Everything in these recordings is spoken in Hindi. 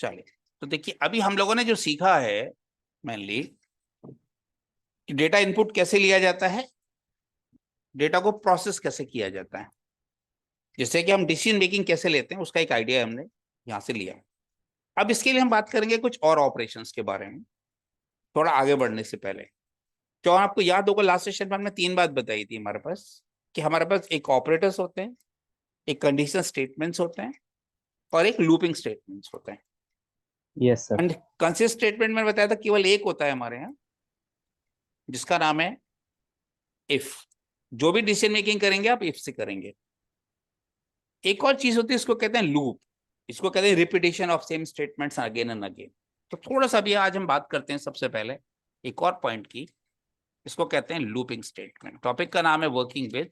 चलिए, तो देखिए अभी हम लोगों ने जो सीखा है मेनली कि डेटा इनपुट कैसे लिया जाता है, डेटा को प्रोसेस कैसे किया जाता है, जैसे कि हम डिसीजन मेकिंग कैसे लेते हैं, उसका एक आइडिया हमने यहाँ से लिया। अब इसके लिए हम बात करेंगे कुछ और ऑपरेशंस के बारे में, थोड़ा आगे बढ़ने से पहले। तो आपको याद होगा लास्ट सेशन में हमने 3 बात बताई थी हमारे पास, कि हमारे पास एक ऑपरेटर्स होते हैं, एक कंडीशन स्टेटमेंट्स होते हैं, और एक लूपिंग स्टेटमेंट्स होते हैं। Yes sir. And consist statement में बताया था केवल एक होता है हमारे यहाँ, जिसका नाम है इफ। जो भी डिसीजन मेकिंग करेंगे आप इफ से करेंगे। एक और चीज होती है, इसको कहते हैं लूप, इसको कहते हैं repetition of same statements again and again. तो थोड़ा सा भी आज हम बात करते हैं सबसे पहले एक और पॉइंट की, इसको कहते हैं लूपिंग स्टेटमेंट। टॉपिक का नाम है वर्किंग विद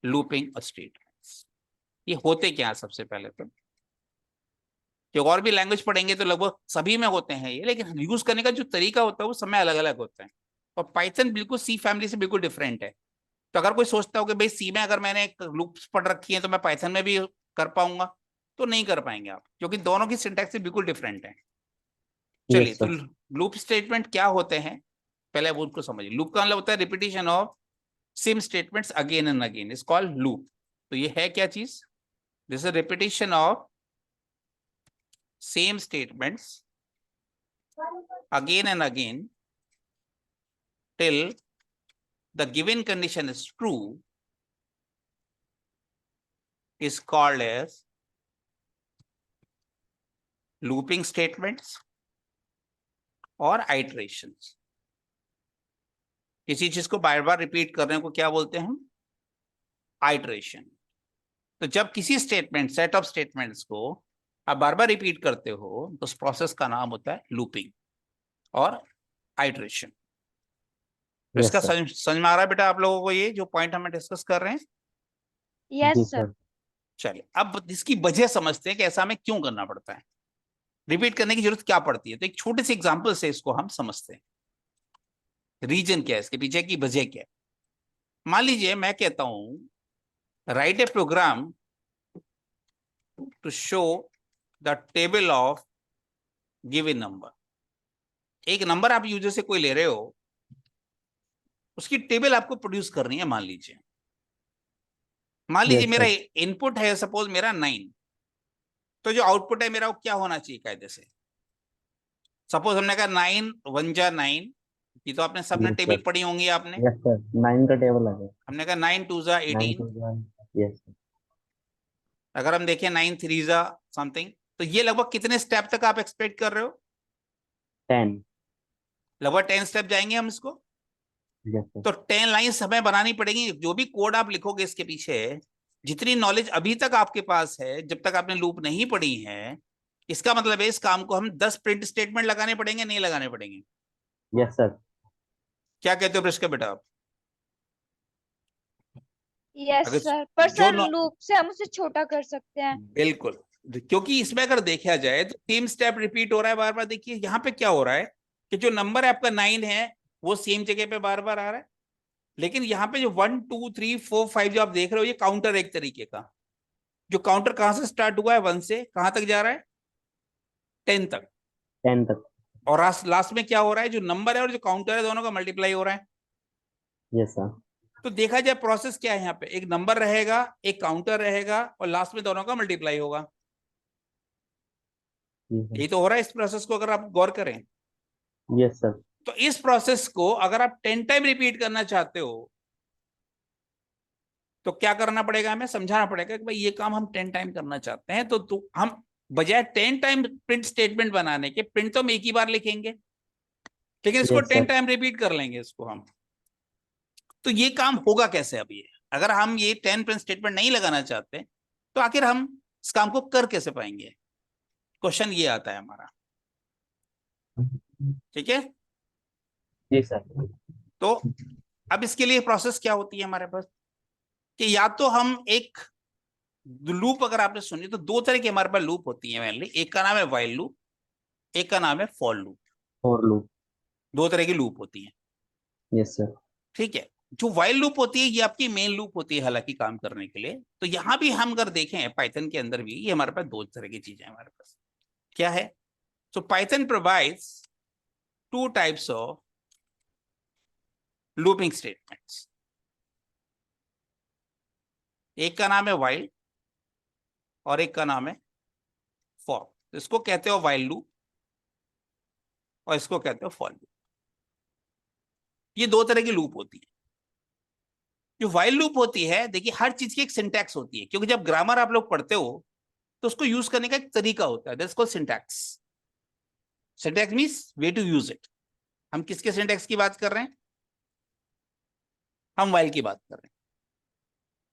लूपिंग स्टेटमेंट्स। ये होते क्या है सबसे पहले तो और भी लैंग्वेज पढ़ेंगे तो लगभग सभी में होते हैं ये, लेकिन यूज करने का जो तरीका होता है वो समय अलग अलग होता है। और पाइथन बिल्कुल सी फैमिली से बिल्कुल डिफरेंट है। तो अगर कोई सोचता हो कि भाई सी में अगर मैंने एक लूप्स पढ़ रखी है तो मैं पाइथन में भी कर पाऊंगा, तो नहीं कर पाएंगे आप, क्योंकि दोनों की सिंटैक्स बिल्कुल डिफरेंट है। चलिए, यस तो सर। लूप स्टेटमेंट क्या होते हैं पहले वो उसको समझिए। लूप का मतलब होता है repetition of same statements again and again is called loop. तो ये है क्या चीज? This is repetition of same statements again and again till the given condition is true is called as looping statements और iterations। किसी चीज को बार बार रिपीट करने को क्या बोलते हैं हम? आइटरेशन। तो जब किसी स्टेटमेंट सेट ऑफ स्टेटमेंट्स को आप बार बार रिपीट करते हो तो उस प्रोसेस का नाम होता है लूपिंग और आइटरेशन। तो इसका यस सर। समझ में आ रहा है बेटा आप लोगों को ये जो पॉइंट हम डिस्कस कर रहे हैं? जी यस सर। सर। चलिए, अब इसकी वजह समझते हैं कि ऐसा हमें क्यों करना पड़ता है, रिपीट करने की जरूरत क्या पड़ती है। तो एक छोटे से एग्जांपल से इसको हम समझते हैं। रीजन क्या है इसके पीछे की वजह क्या है? मान लीजिए मैं कहता हूं right a program to show the table of given number. एक नंबर आप यूजर से कोई ले रहे हो, उसकी टेबल आपको प्रोड्यूस करनी है। मान लीजिए यस मेरा सर। इनपुट है सपोज मेरा 9, तो जो आउटपुट है मेरा वो क्या होना चाहिए कायदे से? सपोज हमने कहा 9 1 जा 9, ये तो आपने सबने यस टेबल सर। पढ़ी होंगी आपने। यस सर, 9 का टेबल आ गया। हमने कहा 9 2 जा 9 18। to 1। Yes sir. अगर हम देखें 9 3 जा समथिंग, तो ये लगभग कितने स्टेप तक आप एक्सपेक्ट कर रहे हो? 10। लगभग 10 स्टेप जाएंगे हम इसको। Yes sir. तो 10 लाइंस हमें बनानी पड़ेगी। जो भी कोड आप लिखोगे इसके पीछे, जितनी नॉलेज अभी तक आपके पास है, जब तक आपने लूप नहीं पढ़ी है, इसका मतलब है इस काम को हम 10 प्रिंट स्टेटमेंट लगाने पड़ेंगे, नहीं लगाने पड़ेंगे? Yes sir. क्या कहते हो प्रिस्का बेटा आप? यस अगर सर, पर जो सर लूप से हम उसे छोटा कर सकते हैं। बिल्कुल, क्योंकि इसमें अगर देखा जाए तो सेम स्टेप रिपीट हो रहा है बार बार। देखिए यहाँ पे क्या हो रहा है कि जो नंबर आपका 9 है वो सेम जगह पे बार बार आ रहा है, लेकिन यहाँ पे जो 1 2 3 4 5 जो आप देख रहे हो, ये काउंटर एक तरीके का। जो काउंटर कहां से स्टार्ट हुआ है 1 से कहां तक जा रहा है? 10 तक। 10 तक। और लास्ट में क्या हो रहा है? जो नंबर है और जो काउंटर है दोनों का मल्टीप्लाई हो रहा है। Yes sir. तो देखा जाए प्रोसेस क्या है, यहाँ पे एक नंबर रहेगा, एक काउंटर रहेगा, और लास्ट में दोनों का मल्टीप्लाई होगा। यही तो हो रहा है इस प्रोसेस को अगर आप गौर करें। Yes sir. तो इस प्रोसेस को अगर आप 10 टाइम रिपीट करना चाहते हो तो क्या करना पड़ेगा? हमें समझाना पड़ेगा कि भाई ये काम हम 10 टाइम करना चाहते हैं, तो हम बजाय 10 टाइम प्रिंट स्टेटमेंट बनाने के, प्रिंट तो हम एक ही बार लिखेंगे, लेकिन इसको यस 10 सर। टाइम रिपीट कर लेंगे इसको हम। तो ये काम होगा कैसे? अब ये अगर हम ये 10 प्रिंट स्टेटमेंट नहीं लगाना चाहते तो आखिर हम इस काम को कर कैसे पाएंगे? क्वेश्चन ये आता है हमारा। ठीक है, जी सर। तो अब इसके लिए प्रोसेस क्या होती है हमारे पास, कि या तो हम एक लूप, अगर आपने सुनी तो 2 तरह की हमारे पास लूप होती है मेनली। एक का नाम है व्हाइल लूप, एक का नाम है फॉर लूप। For loop. 2 तरह की लूप होती है। Yes sir. ठीक है, जो व्हाइल लूप होती है ये आपकी मेन लूप होती है हालांकि काम करने के लिए। तो यहां भी हम अगर देखें पाइथन के अंदर भी ये हमारे पास 2 तरह की चीजें हैं हमारे पास। क्या है? सो Python provides two types of looping statements. एक का नाम है व्हाइल और एक का नाम है फॉर। इसको कहते हो व्हाइल लूप और इसको कहते हो फॉर लूप। ये दो तरह की लूप होती है। जो व्हाइल लूप होती है, देखिए हर चीज की एक सिंटैक्स होती है, क्योंकि जब ग्रामर आप लोग पढ़ते हो तो उसको यूज करने का एक तरीका होता है, that's called syntax. Syntax means way to use it. हम किसके सिंटैक्स की बात कर रहे हैं? हम व्हाइल की बात कर रहे हैं।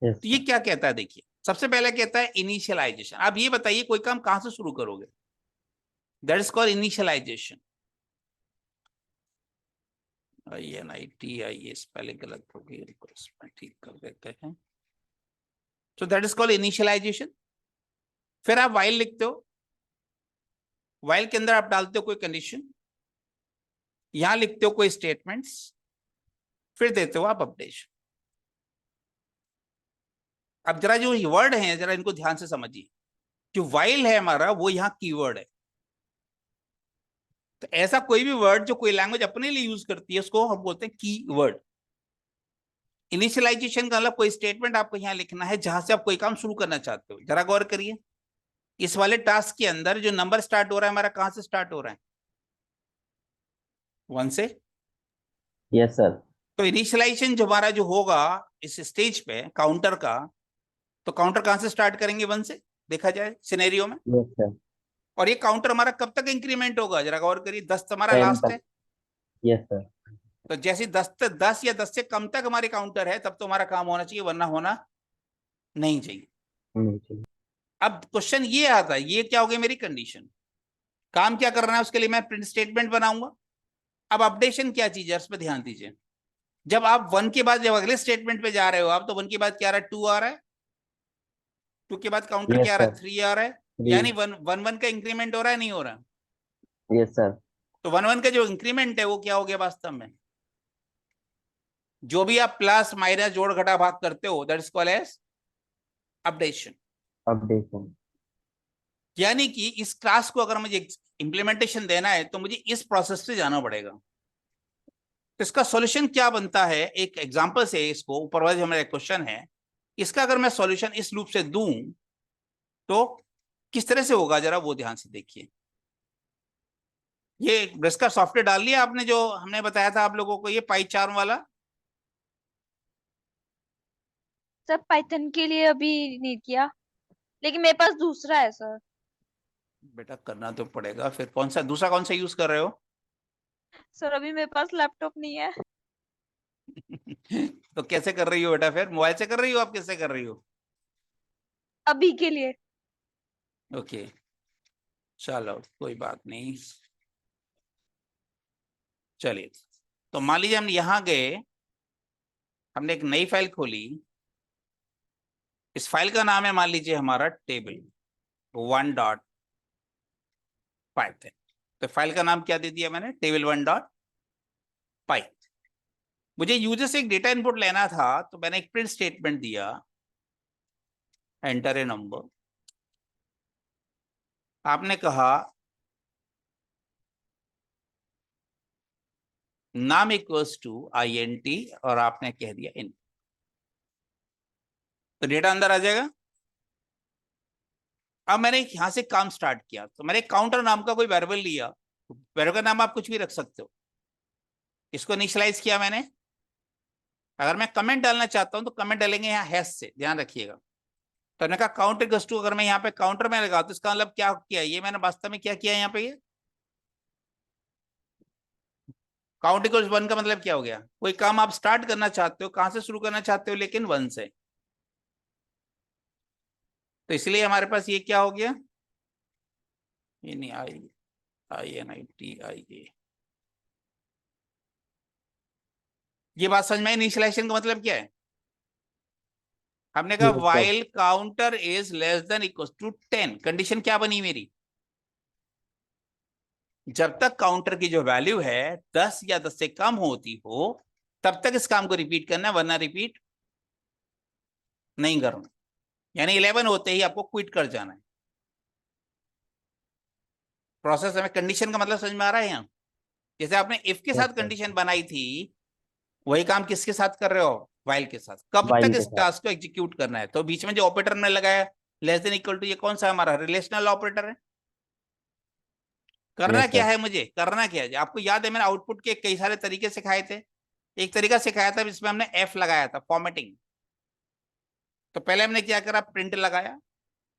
यस तो ये सर। क्या कहता है? देखिए सबसे पहले कहता है इनिशियलाइजेशन। आप ये बताइए कोई काम कहां से शुरू करोगे? That is called initialization. INIT spelling गलत हो गई, इसमें ठीक कर देते हैं। So that is called initialization. फिर आप व्हाइल लिखते हो, व्हाइल के अंदर आप डालते हो कोई कंडीशन, यहां लिखते हो कोई स्टेटमेंट्स, फिर देते हो आप अपडेशन। अब जरा जो वर्ड हैं जरा इनको ध्यान से समझिए। जो व्हाइल है हमारा वो यहाँ कीवर्ड है। तो ऐसा कोई भी वर्ड जो कोई लैंग्वेज अपने लिए यूज करती है उसको हम बोलते हैं की वर्ड। इनिशियलाइजेशन का मतलब कोई स्टेटमेंट आपको यहाँ लिखना है जहां से आप कोई काम शुरू करना चाहते हो। जरा गौर करिए, इस वाले टास्क के अंदर जो नंबर स्टार्ट हो रहा है हमारा कहां से स्टार्ट हो रहा है? 1 से। Yes sir. तो इनिशियलाइजेशन जो हमारा जो होगा इस स्टेज पे काउंटर का, तो काउंटर कहां से स्टार्ट करेंगे? 1 से, देखा जाए सिनेरियो में। Yes sir. और ये काउंटर हमारा कब तक इंक्रीमेंट होगा? जरा गौर करिए, 10 हमारा 10 लास्ट है। तक। Yes sir. तो जैसे 10 या 10 से कम तक हमारी काउंटर है तब तो हमारा काम होना चाहिए, वरना होना नहीं चाहिए। नहीं चाहिए। अब क्वेश्चन ये आता है, ये क्या हो गई मेरी कंडीशन? काम क्या करना है उसके लिए? मैं प्रिंट स्टेटमेंट बनाऊंगा। अब अपडेशन क्या चीज है, उस पर ध्यान दीजिए। जब आप 1 के बाद जब अगले स्टेटमेंट पे जा रहे हो आप, तो 1 के बाद क्या आ रहा है? 2 आ रहा है। 2 के बाद काउंटर यस क्या आ रहा सर। है? 3 आ रहा है। 3। यानी 1 का इंक्रीमेंट हो रहा है, नहीं हो रहा? Yes sir. तो 1 का जो इंक्रीमेंट है वो क्या हो गया वास्तव में? जो भी आप प्लस माइनस जोड़ घटा भाग करते हो that is called as updation. Updation. यानी कि इस क्लास को अगर मुझे इंप्लीमेंटेशन देना है तो मुझे इस प्रोसेस से जाना पड़ेगा। तो इसका सॉल्यूशन क्या बनता है? एक एग्जांपल से, इसको ऊपर वाले हमारा क्वेश्चन है, इसका अगर मैं सॉल्यूशन इस लूप से दूं तो किस तरह से होगा, जरा वो ध्यान से देखिए। ये ब्रश का सॉफ्टवेयर डाल लिया आपने जो हमने बताया था आप लोगों को, ये पाई चार्म वाला? सर पाइथन के लिए अभी नहीं किया, लेकिन मेरे पास दूसरा है सर। बेटा करना तो पड़ेगा। फिर कौन सा दूसरा, कौन सा यूज कर रहे हो? सर अभी मेरे पास लैपटॉप नहीं है। तो कैसे कर रही हो बेटा? फिर मोबाइल से कर रही हो? आप कैसे कर रही हो? अभी के लिए। ओके, चलो कोई बात नहीं। चलिए, तो मान लीजिए हम यहां गए, हमने एक नई फाइल खोली। इस फाइल का नाम है मान लीजिए हमारा टेबल 1.python। तो फाइल का नाम क्या दे दिया मैंने? Table 1.py। मुझे यूजर से एक डेटा इनपुट लेना था तो मैंने एक प्रिंट स्टेटमेंट दिया, एंटर ए नंबर। आपने कहा नाम इक्वल्स टू INT और आपने कह दिया इन, तो डेटा अंदर आ जाएगा। अब मैंने यहां से काम स्टार्ट किया तो मैंने काउंटर नाम का कोई वेरिएबल लिया। वेरिएबल का नाम आप कुछ भी रख सकते हो। इसको इनिशियलाइज किया मैंने। अगर मैं कमेंट डालना चाहता हूं तो कमेंट डालेंगे यहाँ हैश से, ध्यान रखिएगा। तो मैंने कहा काउंटर इक्वल्स टू, अगर मैं यहाँ पे काउंटर में लगा तो इसका मतलब क्या किया? ये मैंने वास्तव में क्या किया यहाँ पे? ये काउंट इक्वल्स 1 का मतलब क्या हो गया? कोई काम आप स्टार्ट करना चाहते हो, कहां से शुरू करना चाहते हो? लेकिन 1 से। तो इसलिए हमारे पास ये क्या हो गया? ये नहीं, INITIA। ये बात समझ में? इनिशियलाइजेशन का मतलब क्या है? हमने कहा yes sir. While counter is less than equal to 10। Condition क्या बनी मेरी? जब तक काउंटर की जो वैल्यू है 10 या 10 से कम होती हो तब तक इस काम को रिपीट करना है, वरना रिपीट नहीं करना। यानी 11 होते ही आपको क्विट कर जाना है। प्रोसेस में कंडीशन का मतलब समझ में आ रहा है यहाँ? जैसे आपने इफ के यस साथ सर, कंडीशन बनाई थी, वही काम किसके साथ कर रहे हो? वाइल के साथ। कब वाइल तक के इस साथ। टास्क को एग्जीक्यूट करना है? तो बीच में जो ऑपरेटर हमने लगाया लेस देन इक्वल टू, ये कौन सा हमारा रिलेशनल ऑपरेटर है। करना यस क्या सर। है मुझे, करना क्या है? आपको याद है मैंने आउटपुट के कई सारे तरीके सिखाए थे। एक तरीका सिखाया था जिसमें हमने एफ लगाया था, फॉर्मेटिंग। तो पहले हमने क्या करा, प्रिंट लगाया,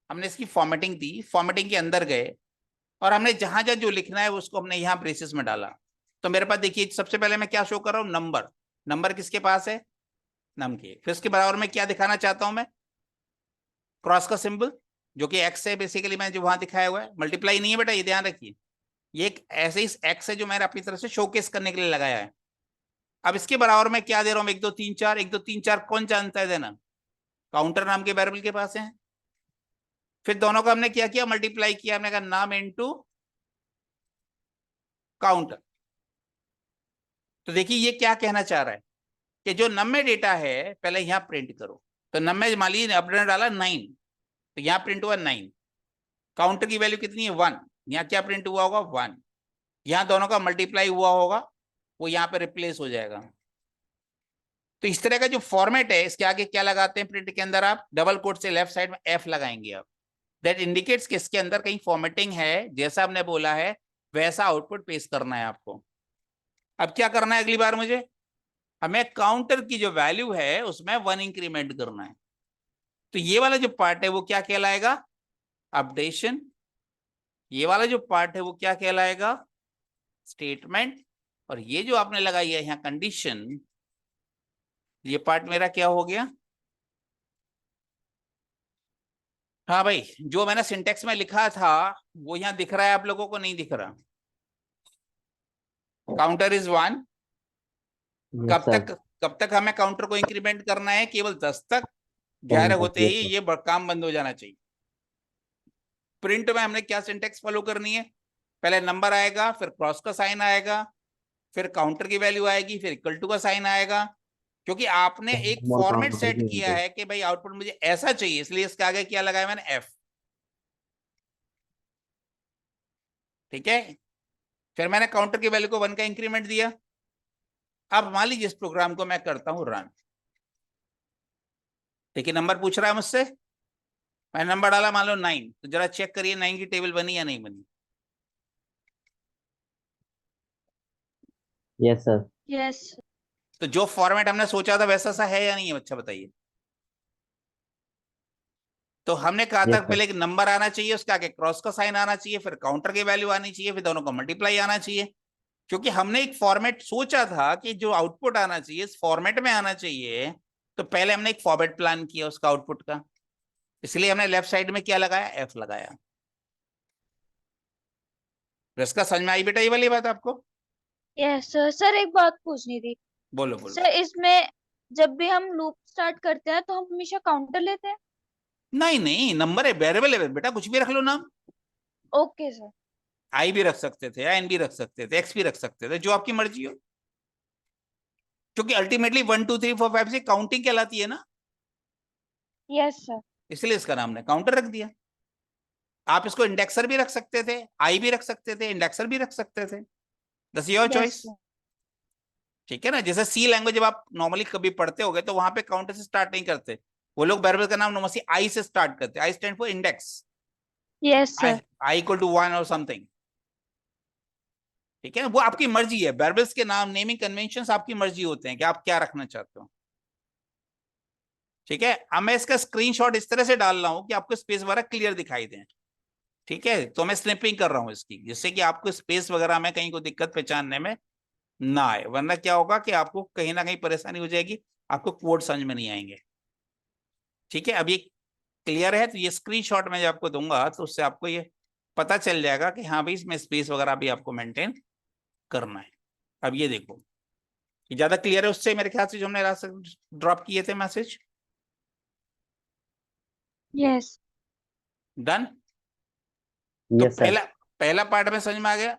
हमने इसकी फॉर्मेटिंग दी, फॉर्मेटिंग के अंदर गए और हमने जहां जहां जो लिखना है उसको हमने यहाँ ब्रेसेस में डाला। तो मेरे पास देखिए सबसे पहले मैं क्या शो कर रहा हूँ, नंबर। नंबर किसके पास है? नम के। फिर उसके बराबर में क्या दिखाना चाहता हूं मैं? क्रॉस का सिंबल, जो कि एक्स है बेसिकली, मैंने जो वहां दिखाया हुआ है, मल्टीप्लाई नहीं है बेटा, ये ध्यान रखिए। ये एक ऐसे ही एक्स है जो मैंने अपनी तरफ से शोकेस करने के लिए लगाया है। अब इसके बराबर में क्या दे रहा हूं, 1 2 3 4। 1 2 3 4 कौन जानता है देना? काउंटर नाम के वेरिएबल के पास है। फिर दोनों का हमने क्या किया, मल्टीप्लाई किया। हमने कहा नाम इनटू काउंटर। तो देखिए ये क्या कहना चाह रहा है कि जो नम में डेटा है पहले यहां प्रिंट करो। तो नम में मान लीजिए अपने डाला 9, तो यहां प्रिंट हुआ 9। काउंटर की वैल्यू कितनी है? 1। यहाँ क्या प्रिंट हुआ होगा? 1। यहाँ दोनों का मल्टीप्लाई हुआ होगा, वो यहाँ पे रिप्लेस हो जाएगा। तो इस तरह का जो फॉर्मेट है, इसके आगे क्या लगाते हैं प्रिंट के अंदर? आप डबल कोट से लेफ्ट साइड में एफ लगाएंगे आप। दैट इंडिकेट्स कि इसके अंदर कहीं फॉर्मेटिंग है, जैसा हमने बोला है वैसा आउटपुट पेश करना है आपको। अब क्या करना है अगली बार मुझे? हमें काउंटर की जो वैल्यू है उसमें 1 इंक्रीमेंट करना है। तो ये वाला जो पार्ट है वो क्या कहलाएगा? अपडेशन। ये वाला जो पार्ट है वो क्या कहलाएगा? स्टेटमेंट। और ये जो आपने लगाई है यहाँ कंडीशन, ये पार्ट मेरा क्या हो गया? हाँ भाई, जो मैंने सिंटेक्स में लिखा था वो यहाँ दिख रहा है आप लोगों को? नहीं दिख रहा? Counter is 1। Yes sir. कब तक हमें काउंटर को इंक्रीमेंट करना है? केवल 10 तक। 11 10 तक, होते यस ही सर। ये काम बंद हो जाना चाहिए। प्रिंट में हमने क्या सिंटेक्स फॉलो करनी है? पहले नंबर आएगा, फिर क्रॉस का साइन आएगा, फिर काउंटर की वैल्यू आएगी, फिर इक्वल टू का साइन आएगा। क्योंकि आपने एक स्मॉल फॉर्मेट काउंटर सेट की किया वैल्यू। है कि भाई आउटपुट मुझे ऐसा चाहिए, इसलिए इसके आगे क्या लगाया मैंने? एफ। ठीक है। फिर मैंने काउंटर की वैल्यू को 1 का इंक्रीमेंट दिया। अब मान लीजिए इस प्रोग्राम को मैं करता हूं रन। देखिए नंबर पूछ रहा है मुझसे, मैंने नंबर डाला मान लो 9। तो जरा चेक करिए 9 की टेबल बनी या नहीं बनी। Yes sir. यस। तो जो फॉर्मेट हमने सोचा था वैसा सा है या नहीं है, अच्छा बताइए। तो हमने कहा था यस सर। पहले एक नंबर आना चाहिए, उसके आगे क्रॉस का साइन आना चाहिए, फिर काउंटर की वैल्यू आनी चाहिए, फिर दोनों का मल्टीप्लाई आना चाहिए। क्योंकि हमने एक फॉर्मेट सोचा था कि जो आउटपुट आना चाहिए इस फॉर्मेट में आना चाहिए। तो पहले हमने एक फॉर्मेट प्लान किया उसका आउटपुट का, इसलिए हमने लेफ्ट साइड में क्या लगाया? एफ लगाया। इसका समझ में आई बेटा ये वाली बात आपको? Yes sir. सर एक बात पूछनी थी। बोलो बोलो। सर इसमें जब भी हम लूप स्टार्ट करते हैं तो हम हमेशा काउंटर लेते हैं? नहीं नहीं, नंबर है, वेरिएबल है बेटा, कुछ भी रख लो नाम। Okay sir. आई भी रख सकते थे, एन भी रख सकते थे, एक्स भी रख सकते थे, जो आपकी मर्जी हो। क्योंकि अल्टीमेटली 1 2 3 4 5 से काउंटिंग कहलाती है ना, यस सर। इसलिए इसका नाम ने काउंटर रख दिया। आप इसको इंडेक्सर भी रख सकते थे, आई भी रख सकते थे, इंडेक्सर भी रख सकते थे। दस योर यस चॉइस। सर। ठीक है ना। जैसे सी लैंग्वेज जब आप नॉर्मली कभी पढ़ते होगे तो वहां पे काउंटर से स्टार्ट नहीं करते, वो लोग वेरिएबल का नाम नॉर्मली आई से स्टार्ट करते। I stand for index. Yes I sir. I equal to 1 और समथिंग। ठीक है ना, वो आपकी मर्जी है। वेरिएबल्स के नाम, नेमिंग कन्वेंशंस आपकी मर्जी होते हैं कि आप क्या रखना चाहते हो। ठीक है। अब मैं इसका स्क्रीनशॉट इस तरह से डाल रहा हूं कि आपको स्पेस वगैरह क्लियर दिखाई दे। ठीक है, तो मैं स्निपिंग कर रहा हूं इसकी, जिससे कि आपको स्पेस वगैरह में कहीं को दिक्कत पहचानने में ना आए, वरना क्या होगा कि आपको कहीं ना कहीं परेशानी हो जाएगी, आपको कोड समझ में नहीं आएंगे। ठीक है, अब ये क्लियर है। तो ये स्क्रीनशॉट मैं जब आपको दूंगा तो उससे आपको ये पता चल जाएगा कि हाँ भाई इसमें स्पेस वगैरह भी आपको मेंटेन करना है। अब ये देखो, ये ज्यादा क्लियर है उससे मेरे ख्याल से जो हमने ड्रॉप किए थे मैसेज। यस। डन। तो यस सर। पहला पहला पार्ट में समझ में आ गया।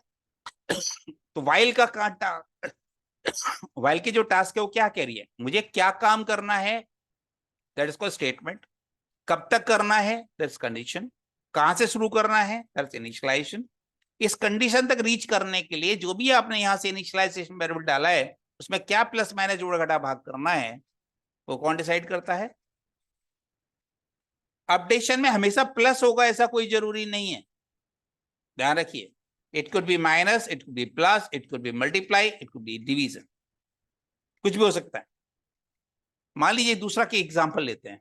तो वाइल का कांटा, वाइल की जो टास्क है वो क्या कह रही है, मुझे क्या काम करना है? That is called statement. कब तक करना है? That's condition. कहां से शुरू करना है? That's initialization. इस कंडीशन तक रीच करने के लिए जो भी आपने यहां से इनिशियलाइजेशन वेरिएबल डाला है उसमें क्या प्लस माइनस जोड़ घटा भाग करना है वो कौन डिसाइड करता है? अपडेशन में हमेशा प्लस होगा ऐसा कोई जरूरी नहीं है, ध्यान रखिए। It could be minus, it could be plus, it could be multiply, it could be division, कुछ भी हो सकता है। मान लीजिए दूसरा की एग्जांपल लेते हैं।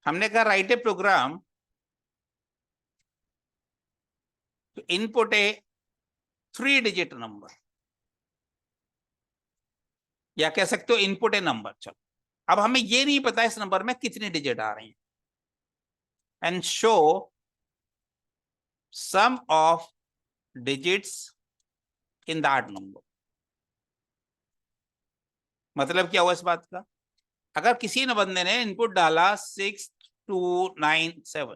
हमने कहा right a program to input a 3-digit number, या कह सकते हो इनपुट ए नंबर। चलो अब हमें ये नहीं पता इस नंबर में कितनी डिजिट आ रही है। And show sum of digits in that number. मतलब क्या हुआ इस बात का? अगर किसी ने बंदे ने इनपुट डाला 6297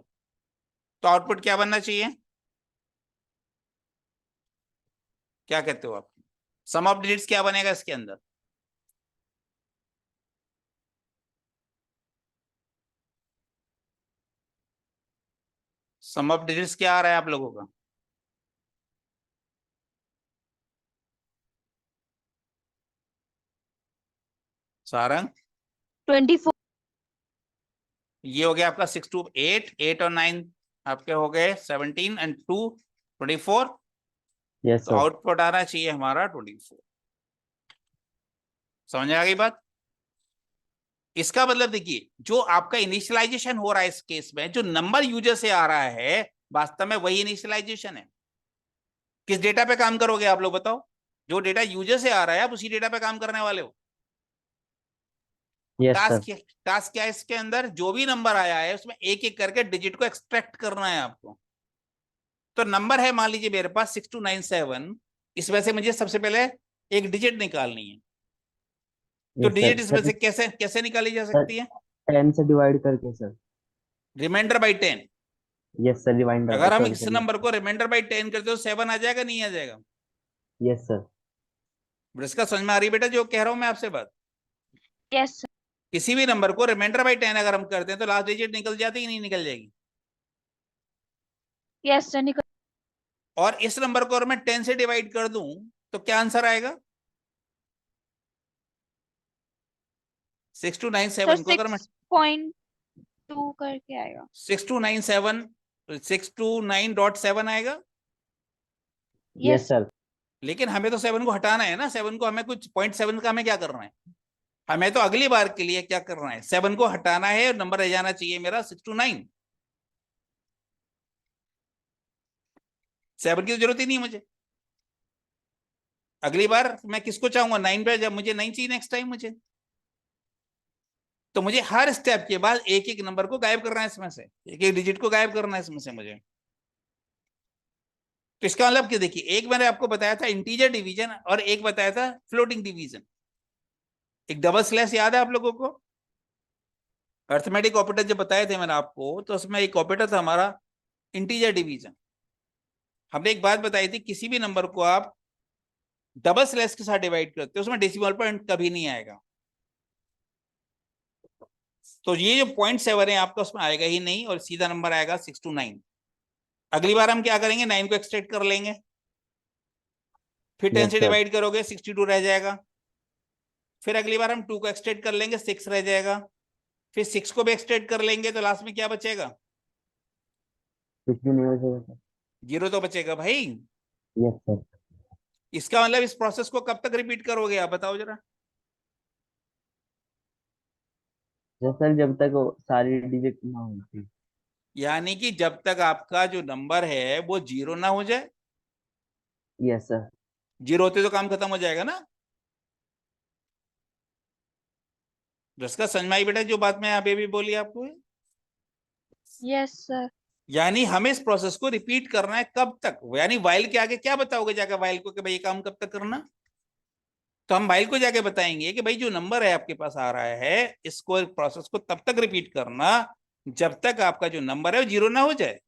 तो आउटपुट क्या बनना चाहिए? क्या कहते हो आप? सम ऑफ डिजिट्स क्या बनेगा इसके अंदर? सम ऑफ डिजिट्स क्या आ रहा है आप लोगों का? सारंग? 24। ये हो गया आपका 6 2 8, 8 और 9 आपके हो गए 17 एंड 2 24। यस तो सर। आउटपुट आना चाहिए हमारा 24। समझ आ गई बात? इसका मतलब देखिए जो आपका इनिशियलाइजेशन हो रहा है इस केस में, जो नंबर यूजर से आ रहा है वास्तव में वही इनिशियलाइजेशन है। किस डेटा पे काम करोगे आप लोग बताओ? जो डेटा यूजर से आ रहा है आप उसी डेटा पे काम करने वाले हो। Yes sir. टास्क टास्क क्या है इसके अंदर? जो भी नंबर आया है उसमें एक एक करके डिजिट को एक्सट्रैक्ट करना है आपको। तो नंबर है मान लीजिए मेरे पास 6297, इसमें से मुझे सबसे पहले एक डिजिट निकालनी है। तो यस डिजिट सर। इसमें सर से कैसे कैसे निकाली जा सर सकती है? 10 से डिवाइड करके sir. Remainder by 10। Yes sir, remainder अगर हम सॉरी इस सर। नंबर को रिमाइंडर बाई 10 करते हो 7 आ जाएगा नहीं आ जाएगा? Yes sir. इसका समझ में आ रही है बेटा जो कह रहा हूं मैं आपसे बात? Yes sir. किसी भी नंबर को रिमाइंडर बाई 10 अगर हम करते हैं तो लास्ट डिजिट निकल जाती है कि नहीं निकल जाएगी? यस सर निकल। और इस नंबर को अगर मैं 10 से डिवाइड कर दूं तो क्या आंसर आएगा? सर 6297 को अगर मैं 6.2 करके आएगा। 6297 629.7 आएगा। Yes yes. सर। लेकिन हमें तो 7 को हटाना है ना, 7 को हमें कुछ 0.7 का हमें क्या करना है? हमें तो अगली बार के लिए क्या करना है? 7 को हटाना है और नंबर रह जाना चाहिए मेरा 629। 7 की तो जरूरत ही नहीं मुझे। अगली बार मैं किसको चाहूंगा? 9 पे, जब मुझे 9 चाहिए नेक्स्ट टाइम मुझे। तो मुझे हर स्टेप के बाद एक एक नंबर को गायब करना है इसमें से, एक एक डिजिट को गायब करना है इसमें से मुझे। तो इसका मतलब कि देखिए एक मैंने आपको बताया था इंटीजर डिवीजन और एक बताया था फ्लोटिंग डिवीजन। एक डबल स्लैश याद है आप लोगों को? अर्थमेटिक ऑपरेटर जब बताए थे मैंने आपको तो उसमें एक ऑपरेटर था हमारा इंटीजर डिवीजन। हमने एक बात बताई थी, किसी भी नंबर को आप डबल स्लैश के साथ डिवाइड करते हो उसमें डेसिमल पॉइंट कभी नहीं आएगा। तो ये जो 0.7 है आपका उसमें आएगा ही नहीं और सीधा नंबर आएगा 629। अगली बार हम क्या करेंगे? 9 को एक्सट्रैक्ट कर लेंगे, फिर 10 यस से सर। डिवाइड करोगे 62 रह जाएगा। फिर अगली बार हम 2 को एक्सट्रैक्ट कर लेंगे 6 रह जाएगा। फिर 6 को भी एक्सट्रैक्ट कर लेंगे तो लास्ट में क्या बचेगा? कुछ भी नहीं हो जाएगा सर। 0 तो बचेगा भाई। Yes sir. इसका मतलब इस प्रोसेस को कब तक रिपीट करोगे आप बताओ जरा? यस सर, जब तक वो सारी डिजिट ना होती। यानी कि जब तक आपका जो नंबर है वो 0 ना हो जाए। Yes sir. 0 होते तो काम खत्म हो जाएगा ना। जिसका समझ में आई बेटा जो बात मैं अभी भी बोली आपको? Yes sir. यानी हमें इस प्रोसेस को रिपीट करना है कब तक? यानी वाइल के आगे क्या बताओगे जाकर वाइल को कि भाई ये काम कब तक करना? तो हम वाइल को जाके बताएंगे कि भाई जो नंबर है आपके पास आ रहा है इसको प्रोसेस को तब तक रिपीट करना जब तक आपका जो नंबर है वो 0 ना हो जाए।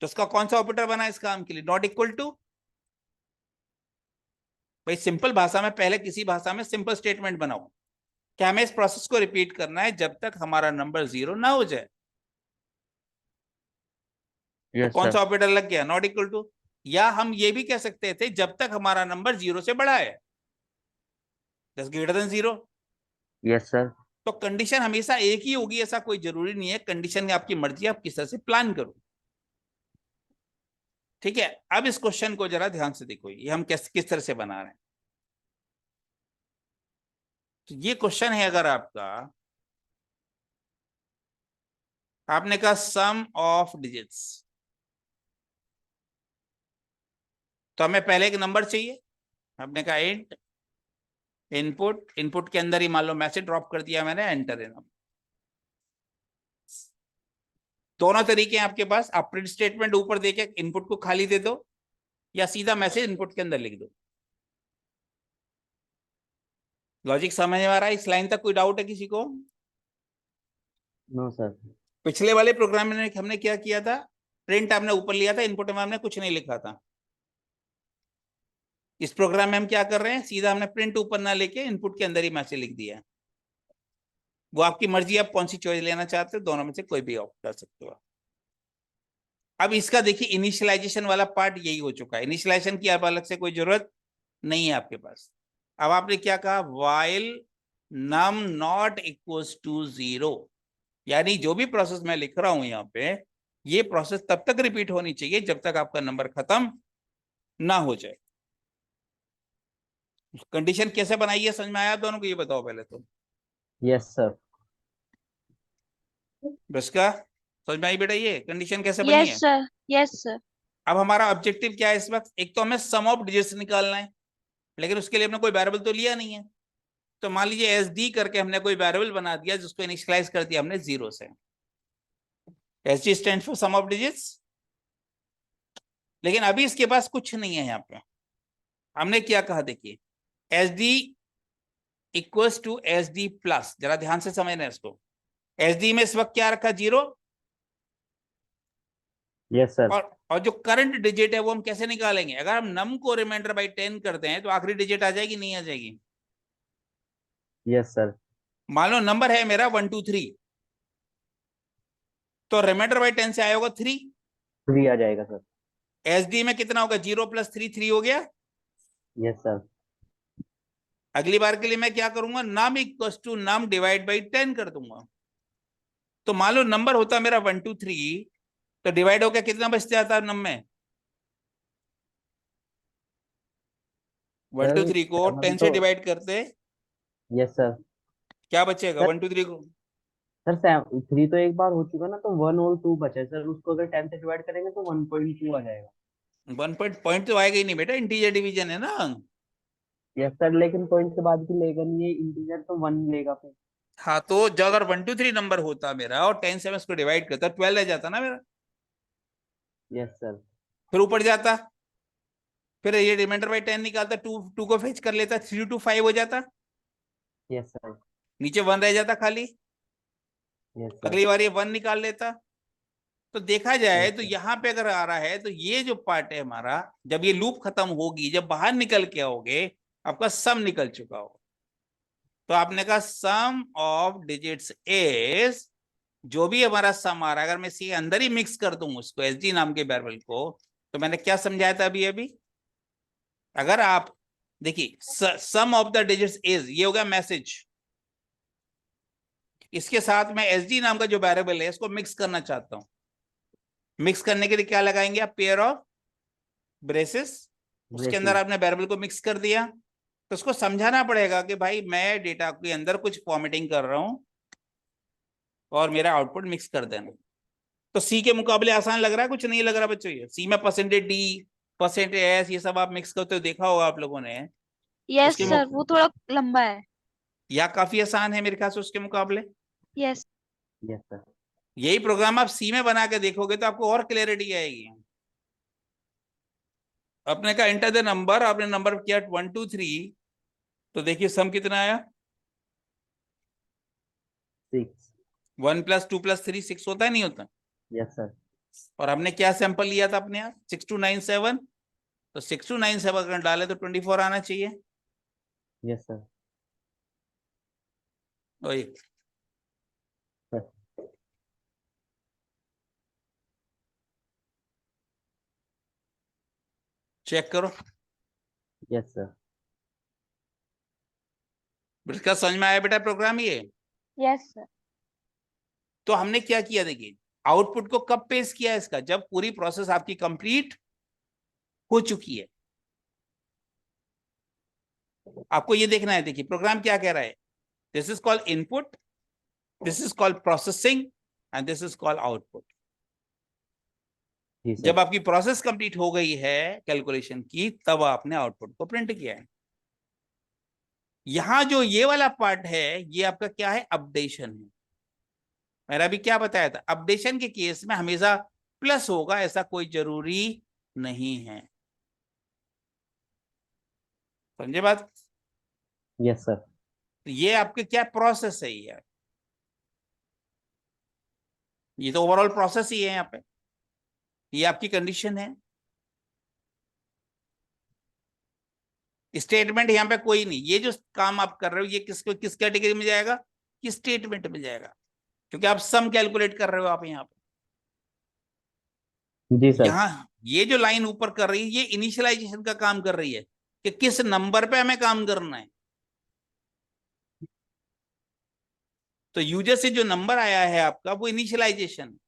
तो इसका कौन सा ऑपरेटर बना इस काम के लिए? Not equal to. भाई सिंपल भाषा में, पहले किसी भाषा में सिंपल स्टेटमेंट बनाओ कि हमें इस प्रोसेस को रिपीट करना है जब तक हमारा नंबर 0 ना हो जाए। तो यस कौन सर। सा ऑपरेटर लग गया? Not equal to. या हम ये भी कह सकते थे जब तक हमारा नंबर 0 से बड़ा है, that's greater than 0। Yes sir. तो कंडीशन हमेशा एक ही होगी ऐसा कोई जरूरी नहीं है, कंडीशन आपकी मर्जी, आप किस तरह से प्लान करो। ठीक है, अब इस क्वेश्चन को जरा ध्यान से देखो, ये हम किस तरह से बना रहे हैं। तो ये क्वेश्चन है अगर आपका, आपने कहा सम ऑफ डिजिट्स, तो हमें पहले एक नंबर चाहिए। आपने कहा इंट इनपुट, इनपुट के अंदर ही मान लो मैसेज ड्रॉप कर दिया मैंने, एंटर है नंबर। दोनों तरीके हैं आपके पास, आप प्रिंट स्टेटमेंट ऊपर देके इनपुट को खाली दे दो, या सीधा मैसेज इनपुट के अंदर लिख दो। लॉजिक समझ में आ रहा है? इस लाइन तक कोई डाउट है किसी को? No sir. पिछले वाले प्रोग्राम में हमने क्या किया था, प्रिंट आपने ऊपर लिया था, इनपुट में हमने कुछ नहीं लिखा था। इस प्रोग्राम में हम क्या कर रहे हैं, सीधा हमने प्रिंट ऊपर ना लेके इनपुट के अंदर ही मैसेज लिख दिया। वो आपकी मर्जी, आप कौन सी चॉइस लेना चाहते हो, दोनों में से कोई भी ऑप्ट कर सकते हो। अब इसका देखिए इनिशियलाइजेशन वाला पार्ट यही हो चुका है, इनिशियलाइजेशन की अब अलग से कोई जरूरत नहीं है आपके पास। अब आपने क्या कहा, while num not equals to 0, यानी जो भी प्रोसेस मैं लिख रहा हूं यहाँ पे, ये प्रोसेस तब तक रिपीट होनी चाहिए जब तक आपका नंबर खत्म ना हो जाए। कंडीशन कैसे बनाई है समझ में आया दोनों को, ये बताओ पहले तो। Yes sir. बस का समझ में आई बेटा, ये कंडीशन कैसे बनी यस है? Sir, yes sir. अब हमारा ऑब्जेक्टिव क्या है इस वक्त, एक तो हमें सम ऑफ डिजिट्स निकालना है, लेकिन उसके लिए हमने कोई वेरिएबल तो लिया नहीं है। तो मान लीजिए एस डी करके हमने कोई वेरिएबल बना दिया जिसको इनिशियलाइज कर दिया हमने 0 से। S D stand for sum of digits. लेकिन अभी इसके पास कुछ नहीं है यहाँ पे। हमने क्या कहा देखिए, S D equals to S D plus, जरा ध्यान से समझना इसको। एस डी में इस वक्त क्या रखा, 0। Yes sir. और जो करंट डिजिट है वो हम कैसे निकालेंगे, अगर हम नम को रिमाइंडर बाई 10 करते हैं तो आखिरी डिजिट आ जाएगी नहीं आ जाएगी? Yes sir. मान लो नंबर है मेरा 123, तो रिमाइंडर बाई 10 से आया होगा 3। 3 आ जाएगा सर। एस डी में कितना होगा, 0 + 3, 3 हो गया। Yes sir. अगली बार के लिए मैं क्या करूंगा, num equals to num divide by 10 कर दूंगा। तो मान लो नंबर होता मेरा 123, तो डिवाइड हो गया कितना बच जाता नम में? 123 को सर 10 से तो डिवाइड करते यस सर। क्या बचेगा, सर 123 को? सर 3 तो एक बार हो चुका ना, तो 1 और 2 बचा है सर, उसको अगर 10 से डिवाइड करेंगे तो 1.2 आ जाएगा। 1 पॉइंट तो आएगा ही नहीं बेटा, इंटीजर डिवीजन है ना। यस सर, लेकिन पॉइंट के बाद की लेगा नहीं, ये इंटीजर तो 1 लेगा फिर। हाँ, तो जो अगर 123 नंबर होता मेरा और 10 से मैं उसको डिवाइड करता, 12 रह जाता ना मेरा। Yes sir. फिर ऊपर जाता, फिर ये रिमाइंडर बाई 10 निकालता, टू टू को फेच कर लेता, 3 to 5 हो जाता, यस सर। नीचे 1 रह जाता खाली। Yes sir. अगली बार ये 1 निकाल लेता। तो देखा जाए यस तो सर। यहाँ पे अगर आ रहा है तो ये जो पार्ट है हमारा, जब ये लूप खत्म होगी, जब बाहर निकल के आओगे, आपका सम निकल चुका हो। तो आपने कहा सम ऑफ डिजिट्स इज, जो भी हमारा सम आ रहा है अगर मैं इसी अंदर ही मिक्स कर दूं उसको, एस डी नाम के वेरिएबल को, तो मैंने क्या समझाया था अभी अभी, अगर आप देखिए सम ऑफ द डिजिट्स इज, ये हो गया मैसेज। इसके साथ में एस डी नाम का जो वेरिएबल है इसको मिक्स करना चाहता हूं। मिक्स करने के लिए क्या लगाएंगे आप, पेयर ऑफ ब्रेसेस। उसके अंदर ब्रेसिंग। आपने वेरिएबल को मिक्स कर दिया, तो उसको समझाना पड़ेगा कि भाई मैं डेटा के अंदर कुछ फॉर्मेटिंग कर रहा हूं और मेरा आउटपुट मिक्स कर देना। तो सी के मुकाबले आसान लग रहा है, कुछ नहीं लग रहा बच्चों? ये सी में %d, %s ये सब आप मिक्स करते हो, देखा होगा आप लोगों ने। यस उसके यस सर, मुक... वो थोड़ा लंबा है। या काफी आसान है मेरे ख्याल से उसके मुकाबले। यस। Yes sir. यही प्रोग्राम आप सी में बना के देखोगे तो आपको और क्लैरिटी आएगी। अपने का एंटर द नंबर, आपने नंबर किया 123, तो देखिए सम कितना आया, 6। 1 + 2 + 3 6 होता है नहीं होता? Yes sir. और हमने क्या सैंपल लिया था अपने यहाँ, 6297। तो 6297 अगर डाले तो 24 आना चाहिए। Yes sir. वही चेक करो। Yes sir. इसका समझ में आया बेटा प्रोग्राम ये? Yes sir. तो हमने क्या किया देखिए, आउटपुट को कब पेश किया इसका, जब पूरी प्रोसेस आपकी कंप्लीट हो चुकी है। आपको ये देखना है, देखिए प्रोग्राम क्या कह रहा है, this is called input, this is called processing and this is called output. जी सर। जब आपकी प्रोसेस कंप्लीट हो गई है कैलकुलेशन की, तब आपने आउटपुट को प्रिंट किया है। यहां जो ये वाला पार्ट है, ये आपका क्या है, अपडेशन है। मैंने अभी क्या बताया था, अपडेशन के केस में हमेशा प्लस होगा, ऐसा कोई जरूरी नहीं है। समझे बात? Yes sir. तो ये आपके क्या प्रोसेस है, ये तो ओवरऑल प्रोसेस ही है। यहाँ पे ये आपकी कंडीशन है। स्टेटमेंट यहाँ पे कोई नहीं, ये जो काम आप कर रहे हो ये किस कैटेगरी में जाएगा, किस स्टेटमेंट में जाएगा, क्योंकि आप सम कैलकुलेट कर रहे हो आप यहाँ पे। जी सर। यहाँ ये जो लाइन ऊपर कर रही है, ये इनिशियलाइजेशन का काम कर रही है कि किस नंबर पे हमें काम करना है। तो यूजर से जो नंबर आया है आपका, वो इनिशियलाइजेशन।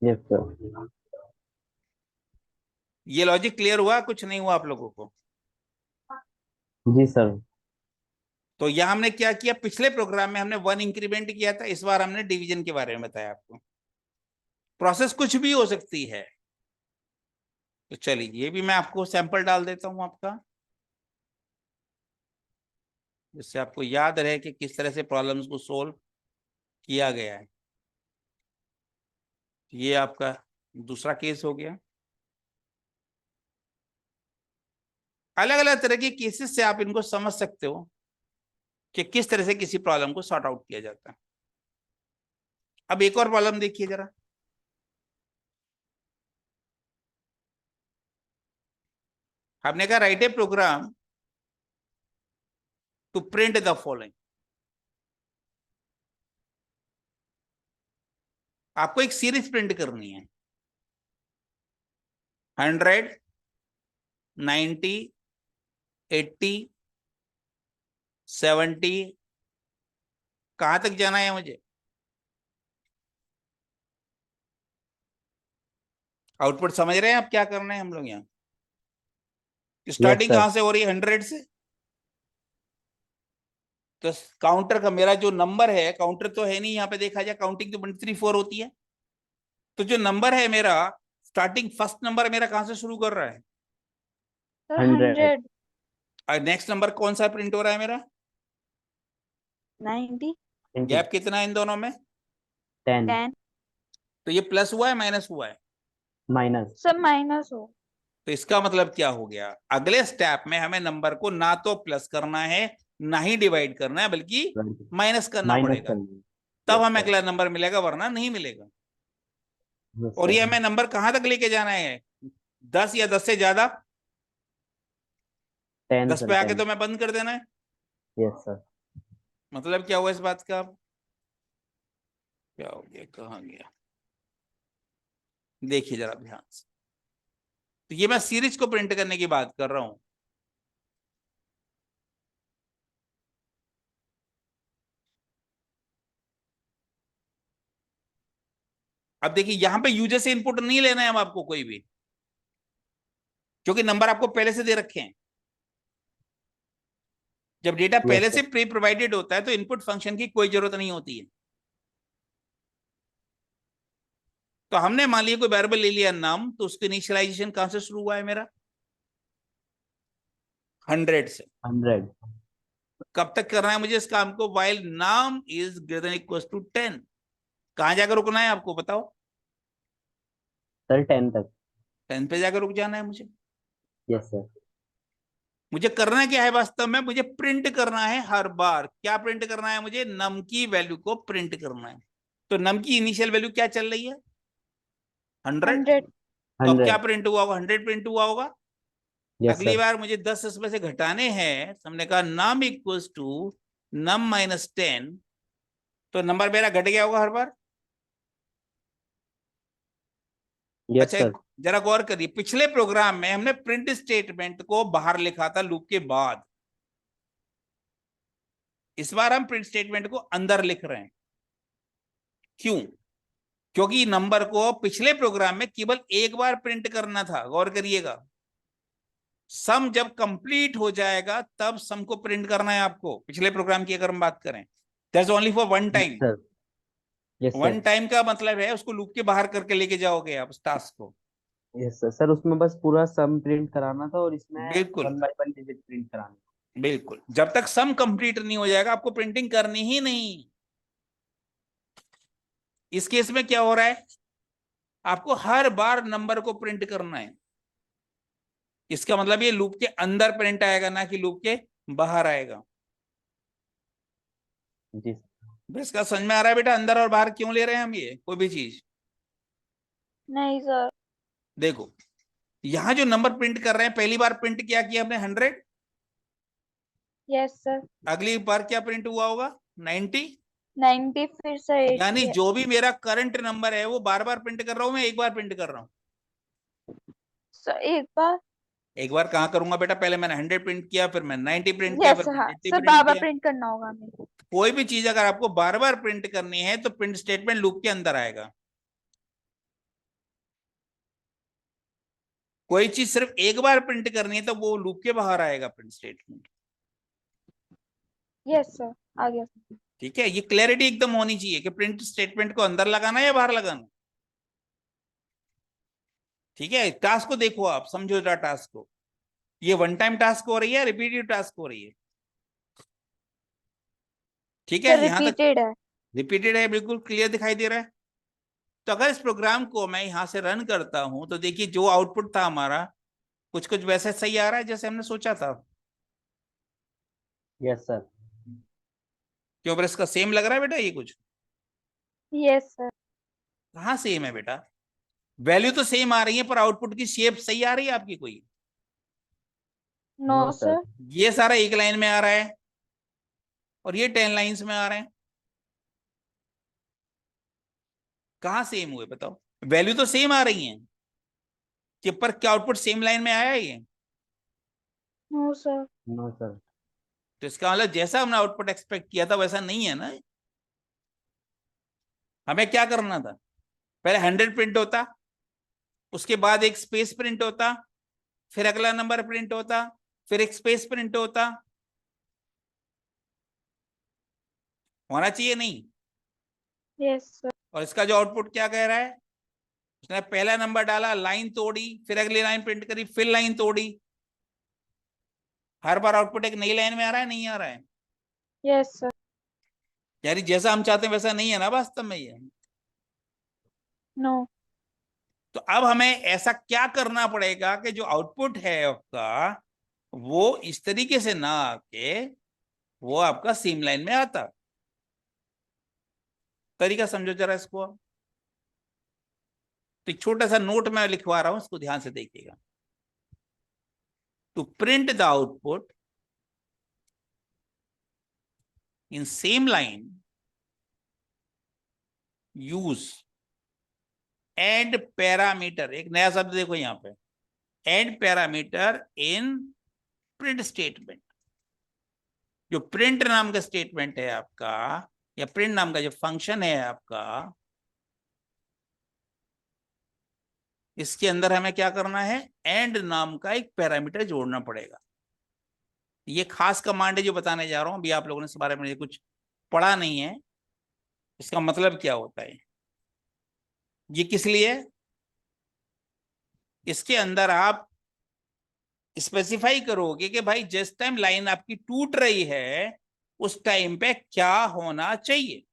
Yes sir. ये लॉजिक क्लियर हुआ, कुछ नहीं हुआ आप लोगों को? जी सर। तो यहां हमने क्या किया, पिछले प्रोग्राम में हमने 1 इंक्रीमेंट किया था, इस बार हमने डिवीजन के बारे में बताया आपको। प्रोसेस कुछ भी हो सकती है। तो चलिए ये भी मैं आपको सैंपल डाल देता हूं आपका, जिससे आपको याद रहे कि किस तरह से प्रॉब्लम्स को सोल्व किया गया है। ये आपका दूसरा केस हो गया। अलग अलग तरह के केसेस से आप इनको समझ सकते हो कि किस तरह से किसी प्रॉब्लम को सॉर्ट आउट किया जाता है। अब एक और प्रॉब्लम देखिए जरा। आपने कहा right a program to print the following. आपको एक सीरीज प्रिंट करनी है, 100, 90, 80, 70, कहां तक जाना है मुझे? आउटपुट समझ रहे हैं आप क्या करना है हम लोग? यहाँ यस स्टार्टिंग सर। कहां से हो रही है, 100 से। तो काउंटर का मेरा जो नंबर है, काउंटर तो है नहीं यहाँ पे, देखा जाए काउंटिंग तो 134 होती है। तो जो नंबर है मेरा, स्टार्टिंग फर्स्ट नंबर मेरा कहां से शुरू कर रहा है? सर 100। 100, और नेक्स्ट नंबर कौन सा प्रिंट हो रहा है मेरा? 90, गैप कितना है इन दोनों में? 10। 10। तो ये प्लस हुआ है माइनस हुआ है? माइनस। सब माइनस हो। तो इसका मतलब क्या हो गया, अगले स्टेप में हमें नंबर को ना तो प्लस करना है ना ही डिवाइड करना है, बल्कि माइनस करना माइनस पड़ेगा। कर लीजिए। तब यस हमें सर। अगला नंबर मिलेगा, वरना नहीं मिलेगा। यस और ये सर। हमें नंबर कहां तक लेके जाना है, 10 या 10 से ज्यादा? 10 10 सर। पे आके 10। तो मैं बंद कर देना है। Yes sir. मतलब क्या हुआ इस बात का? क्या हो गया, कहाँ गया, देखिए जरा ध्यान से। तो ये मैं सीरीज को प्रिंट करने की बात कर रहा हूं। अब देखिए यहां पे यूजर से इनपुट नहीं लेना है हम आपको कोई भी, क्योंकि नंबर आपको पहले से दे रखे हैं। जब डेटा यस पहले सर। से प्री प्रोवाइडेड होता है तो इनपुट फंक्शन की कोई जरूरत नहीं होती है। तो हमने मान लिया कोई वेरिएबल ले लिया नाम, तो उसकी इनिशियलाइजेशन कहां से शुरू हुआ है मेरा? 100 से। 100। कब तक करना है मुझे इस काम को? वाइल नाम इज ग्रेटर इक्वल टू 10। कहां जाकर रुकना है आपको बताओ? सर 10 तक। 10 पे जाकर रुक जाना है मुझे। Yes sir. मुझे करना क्या है वास्तव में, मुझे प्रिंट करना है हर बार। क्या प्रिंट करना है मुझे? नम की वैल्यू को प्रिंट करना है। तो नम की इनिशियल वैल्यू क्या चल रही है? 100। 100। तो अब क्या 100। प्रिंट हुआ होगा? 100 प्रिंट हुआ होगा। यस अगली सर। बार मुझे 10 इसमें से घटाने हैं, तो हमने कहा नम इक्वल्स टू नम माइनस 10। तो नंबर मेरा घट गया होगा हर बार। यस अच्छा सर। जरा गौर करिए, पिछले प्रोग्राम में हमने प्रिंट स्टेटमेंट को बाहर लिखा था लूप के बाद, इस बार हम प्रिंट स्टेटमेंट को अंदर लिख रहे हैं। क्यों? क्योंकि नंबर को पिछले प्रोग्राम में केवल एक बार प्रिंट करना था। गौर करिएगा, सम जब कंप्लीट हो जाएगा तब सम को प्रिंट करना है आपको। पिछले प्रोग्राम की अगर हम बात करें, that's only for one time. Sir yes one sir time का मतलब है उसको लूप के बाहर करके लेके जाओगे आप उस टास्क को। Yes sir. सर उसमें बस पूरा सम प्रिंट कराना था और इसमें बिल्कुल 1 बाय 1 डिजिट प्रिंट कराना। बिल्कुल, जब तक सम कंप्लीट नहीं हो जाएगा आपको प्रिंटिंग करनी ही नहीं। इस केस में क्या हो रहा है, आपको हर बार नंबर को प्रिंट करना है। इसका मतलब ये लूप के अंदर प्रिंट आएगा, ना कि लूप के बाहर आएगा। जी सर। इसका समझ में आ रहा है बेटा, अंदर और बाहर क्यों ले रहे हैं हम ये कोई भी चीज? नहीं सर। देखो, यहां जो नंबर प्रिंट कर रहे हैं, पहली बार प्रिंट क्या किया हमने 100, यस सर। अगली बार क्या प्रिंट हुआ होगा 90। 90 फिर सर 80 यानी है। जो भी मेरा करंट नंबर है वो बार बार प्रिंट कर रहा हूं, मैं एक बार प्रिंट कर रहा हूं। सर एक बार। एक बार कहाँ करूंगा बेटा, पहले मैंने 100 प्रिंट किया, फिर मैंने 90 प्रिंट किया, यस फिर हाँ मैंने 80 सर, प्रिंट बार बार किया। प्रिंट करना होगा हमें। कोई भी चीज अगर आपको बार बार प्रिंट करनी है तो प्रिंट स्टेटमेंट लूप के अंदर आएगा। कोई चीज सिर्फ एक बार प्रिंट करनी है तो वो लूप के बाहर आएगा प्रिंट स्टेटमेंट। यस सर, आ गया सर। ठीक है, ये क्लैरिटी एकदम होनी चाहिए कि प्रिंट स्टेटमेंट को अंदर लगाना है या बाहर लगाना। ठीक है, टास्क को देखो, आप समझो जरा टास्क को। ये वन टाइम टास्क हो रही है, रिपीटेड टास्क हो रही है। ठीक सर है, यहां तक रिपीटेड है। रिपीटेड है, बिल्कुल क्लियर दिखाई दे रहा है। तो अगर इस प्रोग्राम को मैं यहां से रन करता हूं तो देखिए जो आउटपुट था हमारा, कुछ कुछ वैसे सही आ रहा है जैसे हमने सोचा था। Yes sir. क्यों, पर इसका सेम लग रहा है बेटा ये कुछ? Yes sir. कहाँ सेम है बेटा? वैल्यू तो सेम आ रही है पर आउटपुट की शेप सही आ रही है आपकी कोई? No no sir. सर। ये सारा एक लाइन में आ रहा है और ये 10 लाइंस में आ रहे हैं। कहाँ सेम हुए बताओ? वैल्यू तो सेम आ रही है कि, पर क्या आउटपुट सेम लाइन में आया है ये? No sir. No sir. तो इसका मतलब जैसा हमने आउटपुट एक्सपेक्ट किया था वैसा नहीं है ना। हमें क्या करना था, पहले 100 प्रिंट होता, उसके बाद एक स्पेस प्रिंट होता, फिर अगला नंबर प्रिंट होता, फिर एक स्पेस प्रिंट होता। होना चाहिए नहीं? Yes sir. और इसका जो आउटपुट क्या कह रहा है, उसने पहला नंबर डाला, लाइन तोड़ी, फिर अगली लाइन प्रिंट करी, फिर लाइन तोड़ी। हर बार आउटपुट एक नई लाइन में आ रहा है, नहीं आ रहा है? Yes sir. यानी जैसा हम चाहते हैं वैसा नहीं है ना वास्तव में ये। नो। तो अब हमें ऐसा क्या करना पड़ेगा कि जो आउटपुट है आपका वो इस तरीके से ना आके वो आपका सेम लाइन में आता। तरीका समझो जरा इसको। तो एक छोटा सा नोट मैं लिखवा रहा हूं, इसको ध्यान से देखिएगा। To print the output in same line, use end parameter. एक नया शब्द देखो यहां पे, end parameter in print statement. जो प्रिंट नाम का स्टेटमेंट है आपका, या प्रिंट नाम का जो फंक्शन है आपका, इसके अंदर हमें क्या करना है, एंड नाम का एक पैरामीटर जोड़ना पड़ेगा। ये खास कमांड है जो बताने जा रहा हूं, अभी आप लोगों ने इस बारे में कुछ पढ़ा नहीं है। इसका मतलब क्या होता है, ये किस लिए? इसके अंदर आप स्पेसिफाई करोगे कि भाई जिस टाइम लाइन आपकी टूट रही है उस टाइम पे क्या होना चाहिए।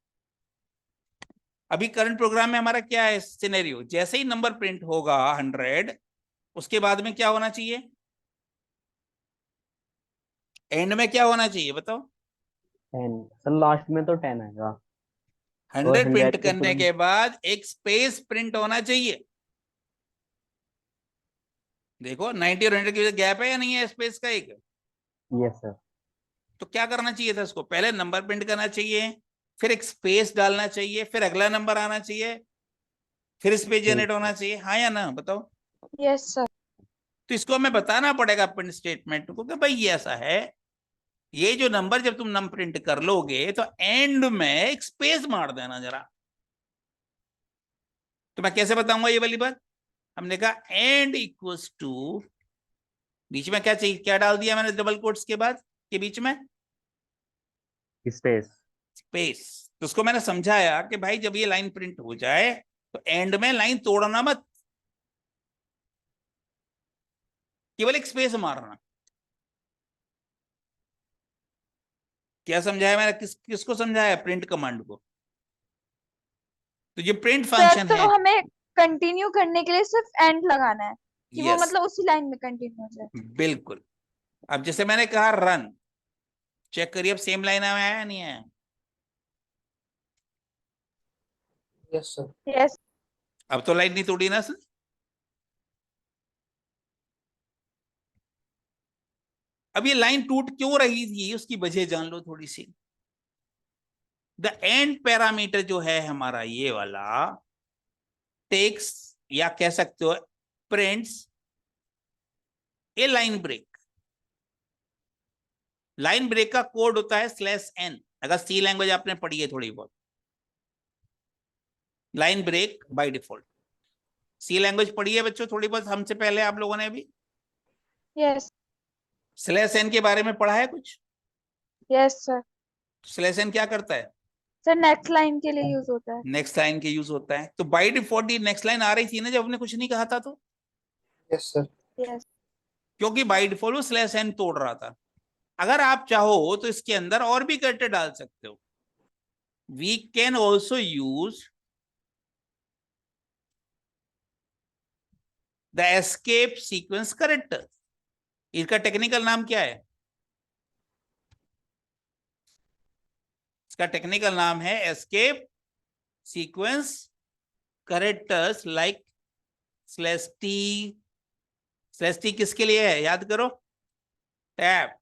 अभी करंट प्रोग्राम में हमारा क्या है सिनेरियो, जैसे ही नंबर प्रिंट होगा 100, उसके बाद में क्या होना चाहिए, एंड में क्या होना चाहिए बताओ? 10 सर, लास्ट में तो 10 आएगा। और 100 प्रिंट 100 के करने तुरंत। के बाद एक स्पेस प्रिंट होना चाहिए। देखो 90 और 100 के बीच गैप है या नहीं है स्पेस का एक? Yes sir. तो क्या करना चाहिए था, इसको पहले नंबर प्रिंट करना चाहिए, फिर एक स्पेस डालना चाहिए, फिर अगला नंबर आना चाहिए, फिर स्पेस जनरेट होना चाहिए। हाँ या ना बताओ? Yes sir. तो इसको हमें बताना पड़ेगा प्रिंट स्टेटमेंट को कि भाई ये ऐसा है, ये जो नंबर जब तुम नम प्रिंट कर लोगे तो एंड में एक स्पेस मार देना जरा। तो मैं कैसे बताऊंगा ये वाली बात? हमने कहा एंड इक्वल्स टू, बीच में क्या चाहिए, क्या डाल दिया मैंने डबल कोट्स के बाद के बीच में? स्पेस। स्पेस। तो उसको मैंने समझाया कि भाई जब ये लाइन प्रिंट हो जाए तो एंड में लाइन तोड़ना मत, केवल एक स्पेस मारना। क्या समझाया मैंने, किसको समझाया? प्रिंट कमांड को। तो ये प्रिंट सर फंक्शन है। तो हमें कंटिन्यू करने के लिए सिर्फ एंड लगाना है कि वो यस, मतलब उसी लाइन में कंटिन्यू हो जाए। बिल्कुल। अब जैसे मैंने कहा रन, चेक करिए अब सेम लाइन में आया या नहीं आया? Yes sir. यस। अब तो लाइन नहीं तोड़ी ना सर। अब ये लाइन टूट क्यों रही थी उसकी वजह जान लो थोड़ी सी। द एंड पैरामीटर जो है हमारा ये वाला, टेक्स या कह सकते हो प्रिंट्स ए लाइन ब्रेक। लाइन ब्रेक का कोड होता है /n, अगर सी लैंग्वेज आपने पढ़ी है थोड़ी बहुत। Line break by default, C language पढ़ी है बच्चों थोड़ी बहुत हमसे पहले आप लोगों ने अभी? यस। /n के बारे में पढ़ा है कुछ? Yes sir. /n क्या करता है? सर नेक्स्ट लाइन के लिए यूज होता है। नेक्स्ट लाइन के यूज होता है। तो बाय डिफॉल्ट नेक्स्ट लाइन आ रही थी ना जब हमने कुछ नहीं कहा था, तो यस सर। यस। क्योंकि बाय डिफॉल्ट वो /n तोड़ रहा था। अगर आप चाहो तो इसके अंदर और भी कैरेक्टर डाल सकते हो। We can also use the escape sequence character. इसका टेक्निकल नाम क्या है? इसका टेक्निकल नाम है escape sequence characters like /t। /t किसके लिए है याद करो? टैब।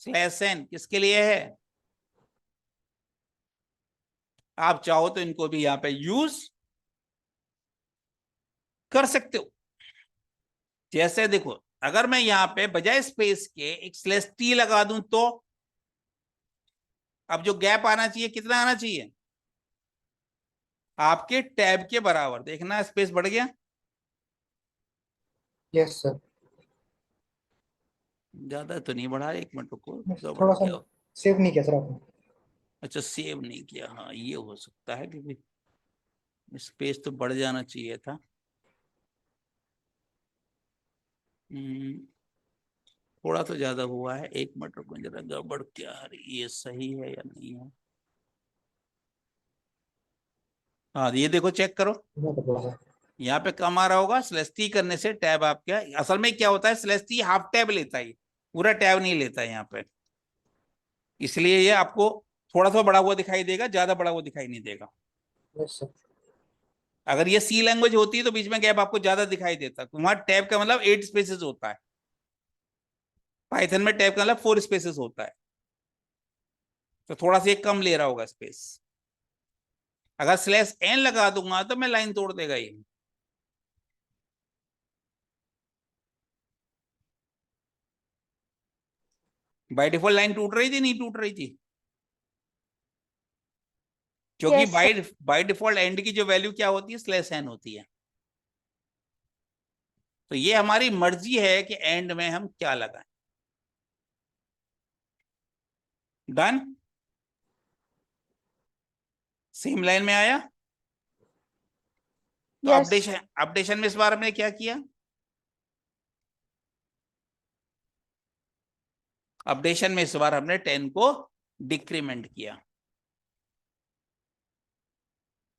/n किसके लिए है? आप चाहो तो इनको भी यहां पे यूज कर सकते हो। जैसे देखो, अगर मैं यहां पे बजाय स्पेस के एक /t लगा दूं तो अब जो गैप आना चाहिए कितना आना चाहिए? आपके टैब के बराबर। देखना स्पेस बढ़ गया? Yes sir. ज्यादा तो नहीं बढ़ा, एक मिनट रुको, तो बढ़ थोड़ा सा गया। सेव नहीं किया सर आपने। अच्छा सेव नहीं किया, हाँ ये हो सकता है क्योंकि स्पेस तो बढ़ जाना चाहिए था। थोड़ा तो ज्यादा हुआ है, एक मिनट रुको जरा, गड़बड़ क्या है, ये सही है या नहीं है? हाँ ये देखो चेक करो, थोड़ा सा। यहाँ पे कम आ रहा होगा। /t करने से टैब आपका, असल में क्या होता है /t हाफ टैब लेता है, पूरा टैब नहीं लेता है यहाँ पे, इसलिए ये आपको थोड़ा सा बड़ा हुआ दिखाई देगा, ज्यादा बड़ा हुआ दिखाई नहीं देगा। Yes sir. अगर ये सी लैंग्वेज होती है तो बीच में गैप आपको ज्यादा दिखाई देता, तो वहां टैब का मतलब 8 स्पेसेस होता है, पाइथन में टैब का मतलब 4 स्पेसेस होता है, तो थोड़ा सा ये कम ले रहा होगा स्पेस। अगर /n लगा दूंगा तो मैं लाइन तोड़ देगा ये। बाय डिफॉल्ट लाइन टूट रही थी नहीं टूट रही थी? क्योंकि yes sir. By default and की जो वैल्यू क्या होती है /n होती है। तो ये हमारी मर्जी है कि एंड में हम क्या लगाएं। डन? सेम लाइन में आया? तो यस। अपडेशन अपडेशन में इस बार हमने क्या किया? अपडेशन में इस बार हमने 10 को डिक्रीमेंट किया।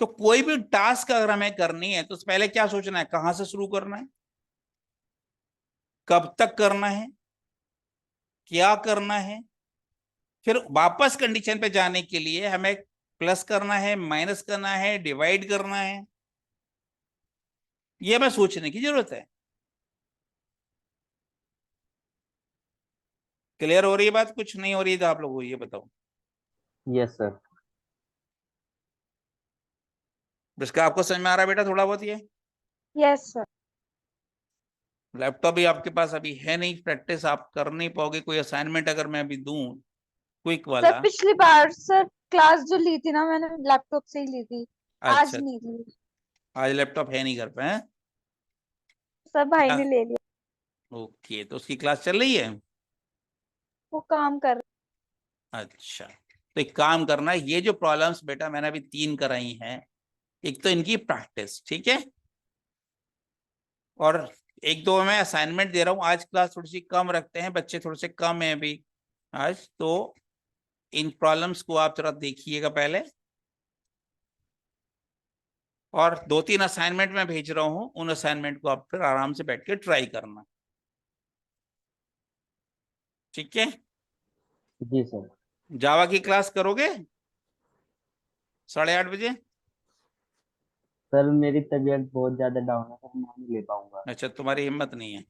तो कोई भी टास्क अगर हमें करनी है तो पहले क्या सोचना है, कहां से शुरू करना है, कब तक करना है, क्या करना है, फिर वापस कंडीशन पे जाने के लिए हमें प्लस करना है, माइनस करना है, डिवाइड करना है, ये हमें सोचने की जरूरत है। क्लियर हो रही है बात? कुछ नहीं हो रही है तो आप लोगों को ये बताओ। Yes sir. इसका आपको समझ में आ रहा है बेटा थोड़ा बहुत ये? Yes sir. लैपटॉप भी आपके पास अभी है नहीं, प्रैक्टिस आप कर नहीं पाओगे। कोई असाइनमेंट अगर मैं अभी दूं क्विक सर वाला। पिछली बार सर क्लास जो ली थी ना मैंने लैपटॉप से ही ली थी, आज अच्छा, नहीं ली। आज लैपटॉप है नहीं घर पे, हैं? सर भाई क्या? ने ले लिया, ओके, तो उसकी क्लास चल रही है। वो काम कर। अच्छा, तो एक काम करना, ये जो प्रॉब्लम्स बेटा मैंने अभी 3 कराई हैं, एक तो इनकी प्रैक्टिस, ठीक है, और एक दो मैं असाइनमेंट दे रहा हूँ। आज क्लास थोड़ी सी कम रखते हैं, बच्चे थोड़े से कम है अभी आज, तो इन प्रॉब्लम्स को आप जरा देखिएगा पहले, और 2-3 असाइनमेंट मैं भेज रहा हूँ, उन असाइनमेंट को आप फिर आराम से बैठ के ट्राई करना, ठीक है। जी सर। जावा की क्लास करोगे 8:30 बजे? सर मेरी तबीयत बहुत ज्यादा डाउन है सर, मैं नहीं ले पाऊंगा। अच्छा, तुम्हारी हिम्मत नहीं है।